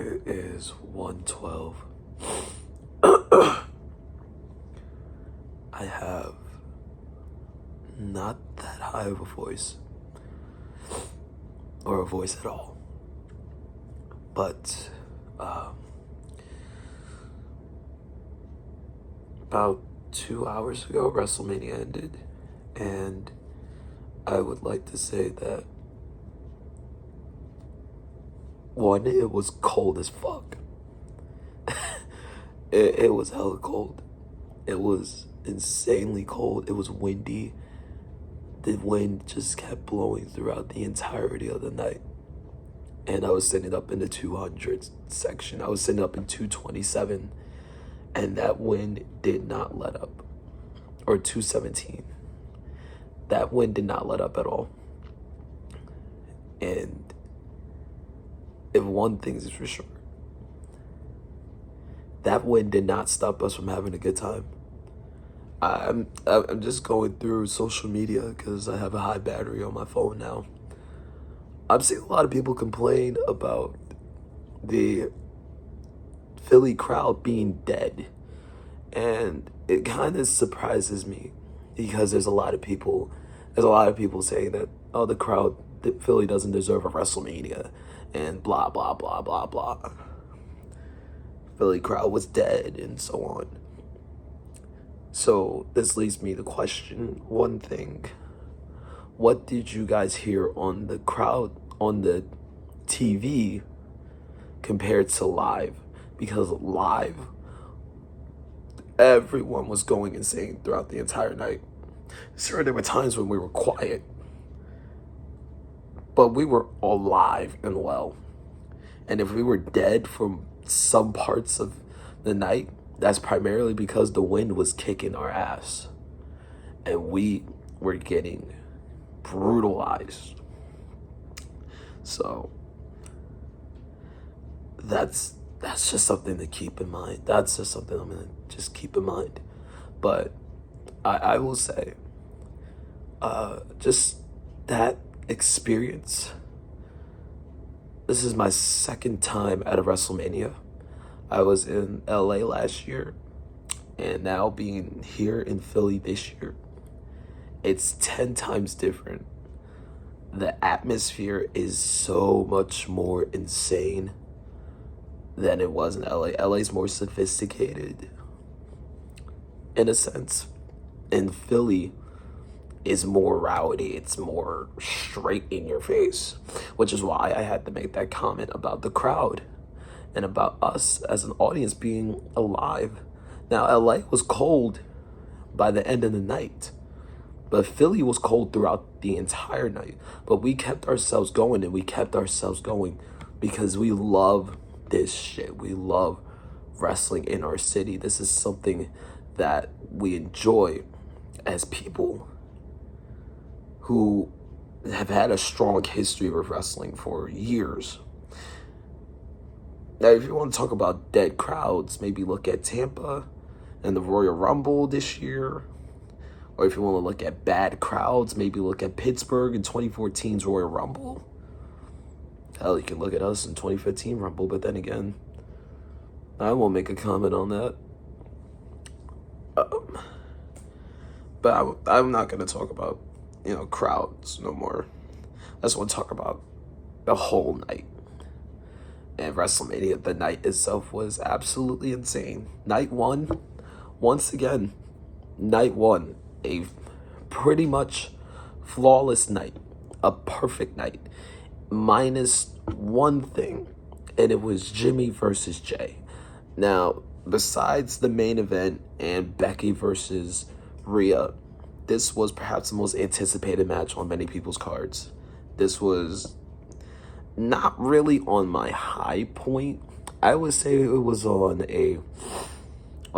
It is 1:12. I have not that high of a voice, or a voice at all. But about 2 hours ago, WrestleMania ended, and I would like to say that, one, it was cold as fuck. It was hella cold. It was insanely cold. It was windy. The wind just kept blowing throughout the entirety of the night. And I was sitting up in the 200 section. I was sitting up in 227. And that wind did not let up. Or 217. That wind did not let up at all. And if one thing is for sure, that wind did not stop us from having a good time. I'm just going through social media because I have a high battery on my phone now. I'm seeing a lot of people complain about the Philly crowd being dead. And it kind of surprises me because there's a lot of people saying that, oh, that Philly doesn't deserve a WrestleMania and blah, blah, blah, blah, blah. Philly crowd was dead and so on. So this leads me to question one thing. What did you guys hear on the crowd, on the TV, compared to live? Because live, everyone was going insane throughout the entire night. Sure, there were times when we were quiet, but we were alive and well. And if we were dead from some parts of the night, that's primarily because the wind was kicking our ass and we were getting brutalized. So that's just something to keep in mind. That's just something I'm gonna just keep in mind. But I will say, just that experience. This is my second time at a WrestleMania. I was in LA last year, and now being here in Philly this year, it's 10 times different. The atmosphere is so much more insane than it was in LA. LA's more sophisticated in a sense. And Philly is more rowdy. It's more straight in your face, which is why I had to make that comment about the crowd and about us as an audience being alive. Now, LA was cold by the end of the night, but Philly was cold throughout the entire night. But we kept ourselves going, and we kept ourselves going because we love this shit. We love wrestling in our city. This is something that we enjoy as people who have had a strong history of wrestling for years. Now, if you want to talk about dead crowds, maybe look at Tampa and the Royal Rumble this year. Or if you want to look at bad crowds, maybe look at Pittsburgh in 2014's Royal Rumble. Hell, you can look at us in 2015 Rumble, but then again, I won't make a comment on that. But I'm not going to talk about, crowds no more. I just want to talk about the whole night. And WrestleMania, the night itself was absolutely insane. Night one, once again, a pretty much flawless night, a perfect night, minus one thing, and it was Jimmy versus Jay. Now, besides the main event and Becky versus Rhea, this was perhaps the most anticipated match on many people's cards. This was not really on my high point. I would say it was on a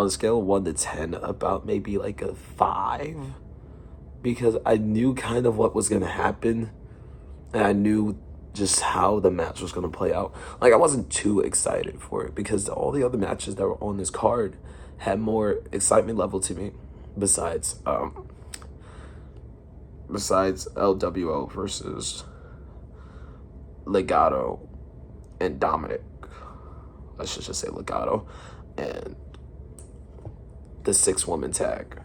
scale of 1 to 10, about maybe like a 5, because I knew kind of what was going to happen, and I knew just how the match was going to play out. Like, I wasn't too excited for it because all the other matches that were on this card had more excitement level to me besides LWO versus Legato and Dominic. I should just say Legado, and the 6-woman tag.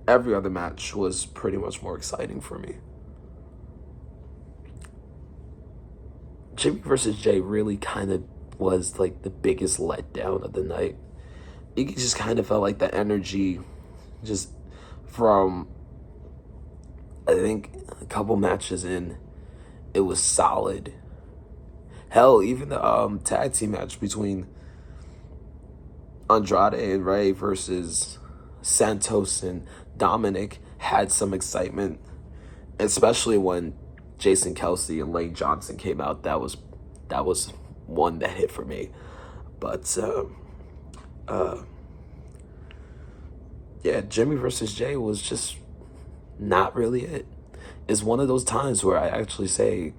Every other match was pretty much more exciting for me. Jimmy versus Jay really kind of was like the biggest letdown of the night. It just kind of felt like the energy just from, I think, a couple matches in, it was solid. Hell, even the tag team match between Andrade and Ray versus Santos and Dominic had some excitement, especially when Jason Kelsey and Lane Johnson came out. That was one that hit for me. But yeah, Jimmy versus Jay was just not really it. It's one of those times where I actually say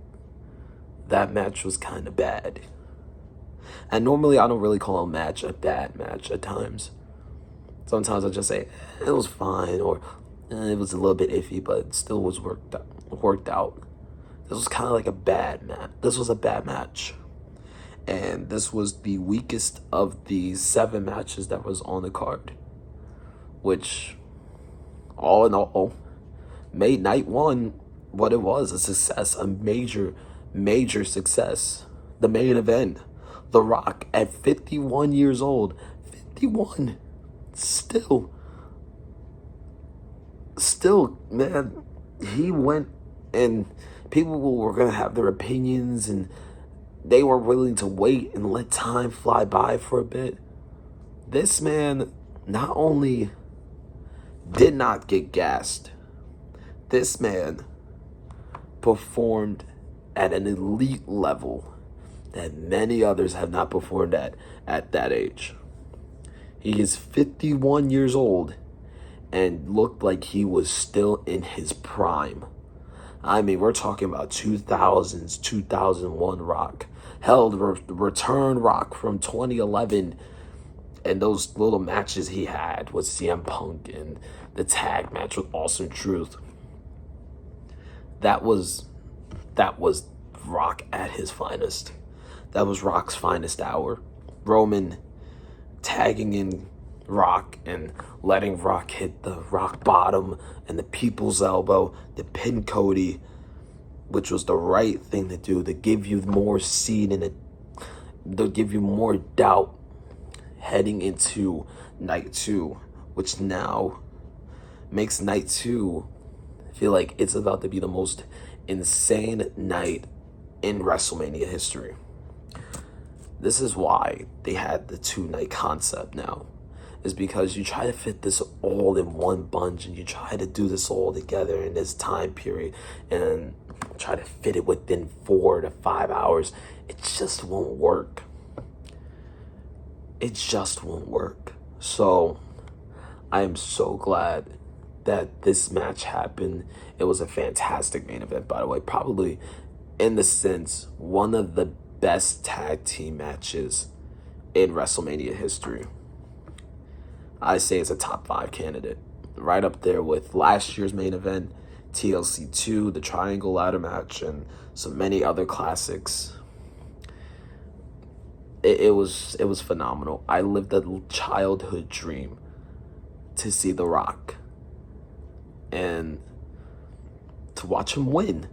that match was kind of bad. And normally I don't really call a match a bad match at times. Sometimes I just say it was fine, or it was a little bit iffy, but it still was worked out. This was kind of like a bad match. This was a bad match. And this was the weakest of the 7 matches that was on the card, which, all in all, made night 1 what it was, a success, a major, major success. The main event, The Rock at 51 years old, 51, still, man, he went, and people were going to have their opinions, and they were willing to wait and let time fly by for a bit. This man not only did not get gassed, this man performed at an elite level that many others have not performed at that age. He is 51 years old and looked like he was still in his prime. I mean, we're talking about 2000s, 2001 Rock. Hell, the return Rock from 2011 and those little matches he had with CM Punk and the tag match with Awesome Truth. That was Rock at his finest. That was Rock's finest hour. Roman tagging in Rock and letting Rock hit the rock bottom and the people's elbow, the pin Cody, which was the right thing to do, to give you more seed in it, to give you more doubt heading into night 2, which now makes night 2 feel like it's about to be the most insane night in WrestleMania history. This is why they had the 2-night concept now, is because you try to fit this all in one bunch, and you try to do this all together in this time period and try to fit it within 4 to 5 hours. It just won't work. It just won't work. So I am so glad that this match happened. It was a fantastic main event, by the way. Probably, in the sense, one of the best tag team matches in WrestleMania history. I say it's a top 5 candidate. Right up there with last year's main event, TLC 2, the Triangle Ladder match, and so many other classics. It was phenomenal. I lived a childhood dream to see The Rock and to watch him win.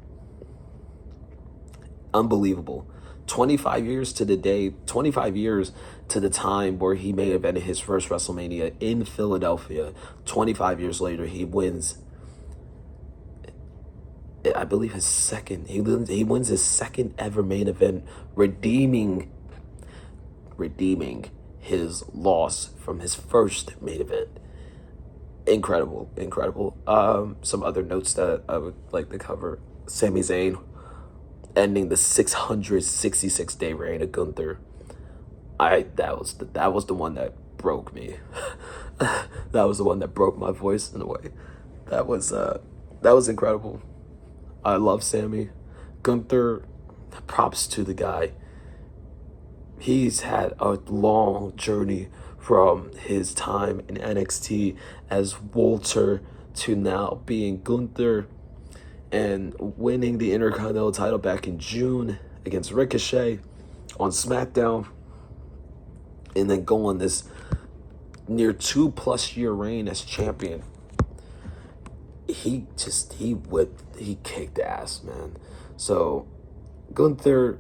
Unbelievable. 25 years to the day, 25 years to the time where he may have been his first WrestleMania in Philadelphia. 25 years later, he wins, I believe, his second. He wins his second ever main event, redeeming his loss from his first main event. Incredible. Some other notes that I would like to cover. Sami Zayn ending the 666-day reign of Gunther. That was the one that broke me. That was the one that broke my voice in a way. That was incredible. I love Sami. Gunther, props to the guy. He's had a long journey from his time in NXT as Walter to now being Gunther and winning the Intercontinental title back in June against Ricochet on SmackDown. and then go on this near 2+ year reign as champion. He kicked ass, man. So Gunther,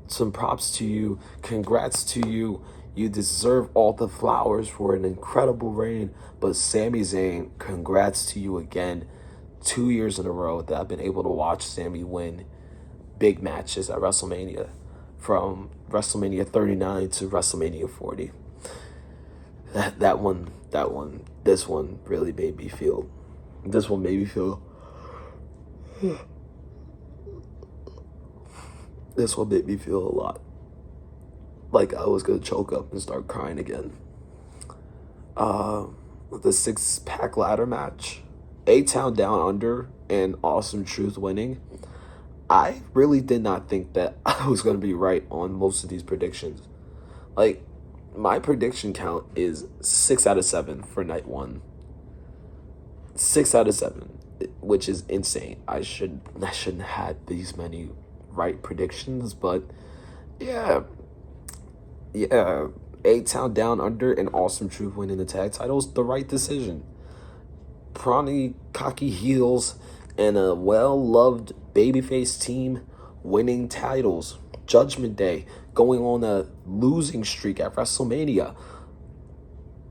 some props to you. Congrats to you. You deserve all the flowers for an incredible reign. But Sami Zayn, congrats to you again. 2 years in a row that I've been able to watch Sami win big matches at WrestleMania, from WrestleMania 39 to WrestleMania 40. This one really made me feel. This one made me feel. This one made me feel a lot like I was gonna choke up and start crying again. The 6-pack ladder match, A-Town Down Under and Awesome Truth winning. I really did not think that I was gonna be right on most of these predictions. Like, my prediction count is 6 out of 7 for night 1. 6 out of 7, which is insane. I shouldn't have had these many right predictions, but yeah, A-Town Down Under and Awesome Truth winning the tag titles, the right decision. Prawny cocky heels and a well-loved babyface team winning titles. Judgment Day going on a losing streak at WrestleMania.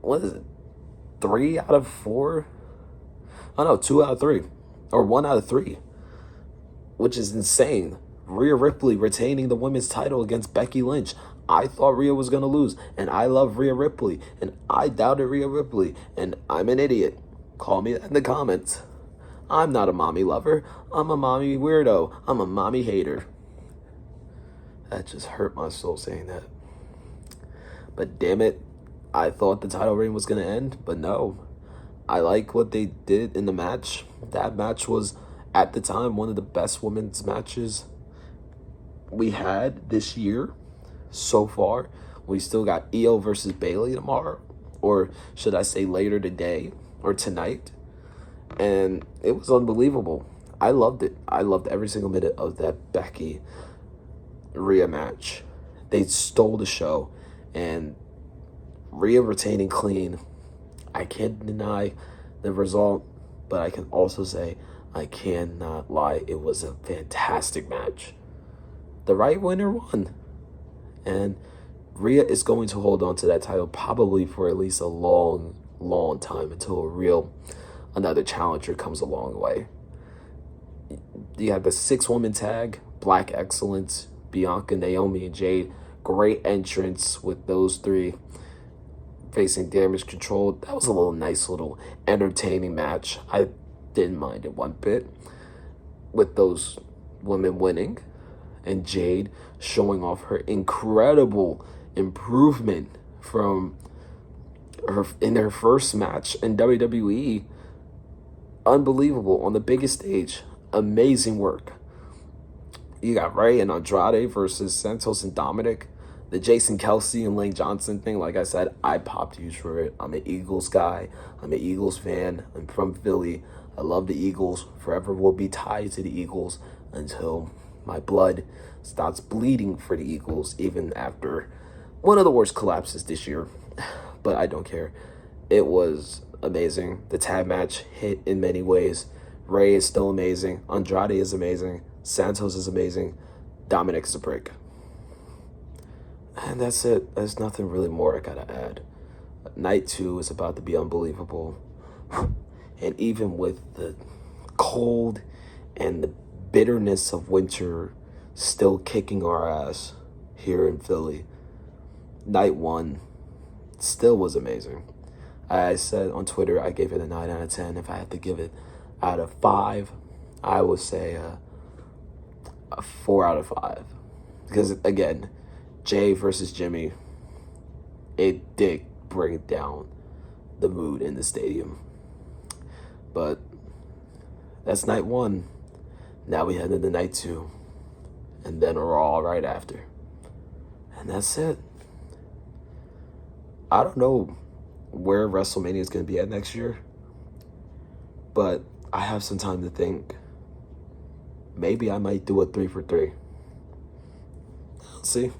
What is it? 3 out of 4? Oh no, 2 out of 3. Or 1 out of 3. Which is insane. Rhea Ripley retaining the women's title against Becky Lynch. I thought Rhea was going to lose, and I love Rhea Ripley, and I doubted Rhea Ripley, and I'm an idiot. Call me in the comments. I'm not a mommy lover. I'm a mommy weirdo. I'm a mommy hater. That just hurt my soul saying that. But damn it, I thought the title reign was going to end, but no. I like what they did in the match. That match was, at the time, one of the best women's matches we had this year so far. We still got Io versus Bayley tomorrow, or should I say later today or tonight. And it was unbelievable. I loved it. I loved every single minute of that Becky Rhea match. They stole the show, and Rhea retaining clean. I can't deny the result, but I can also say I cannot lie. It was a fantastic match. The right winner won. And Rhea is going to hold on to that title probably for at least a long, long time until another challenger comes along the way. You have the 6-woman tag, Black Excellence, Bianca, Naomi, and Jade. Great entrance with those 3 facing Damage Control. That was a nice little entertaining match. I didn't mind it one bit, with those women winning and Jade showing off her incredible improvement from in her first match in WWE. Unbelievable on the biggest stage. Amazing work. You got Rey and Andrade versus Santos and Dominic. The Jason Kelsey and Lane Johnson thing, like I said, I popped huge for it. I'm an Eagles guy. I'm an Eagles fan. I'm from Philly. I love the Eagles. Forever will be tied to the Eagles until my blood stops bleeding for the Eagles, even after one of the worst collapses this year. But I don't care. It was amazing. The tag match hit in many ways. Rey is still amazing. Andrade is amazing. Santos is amazing. Dominic is a prick. And that's it. There's nothing really more I gotta add. Night 2 is about to be unbelievable. And even with the cold and the bitterness of winter still kicking our ass here in Philly, night 1 still was amazing. I said on Twitter I gave it a 9 out of 10. If I had to give it out of 5, I would say a 4 out of 5. Because, again, Jay versus Jimmy, it did bring down the mood in the stadium. But that's night 1. Now we head into night 2. And then Raw right after. And that's it. I don't know where WrestleMania is going to be at next year, but I have some time to think. Maybe I might do a 3 for 3. See?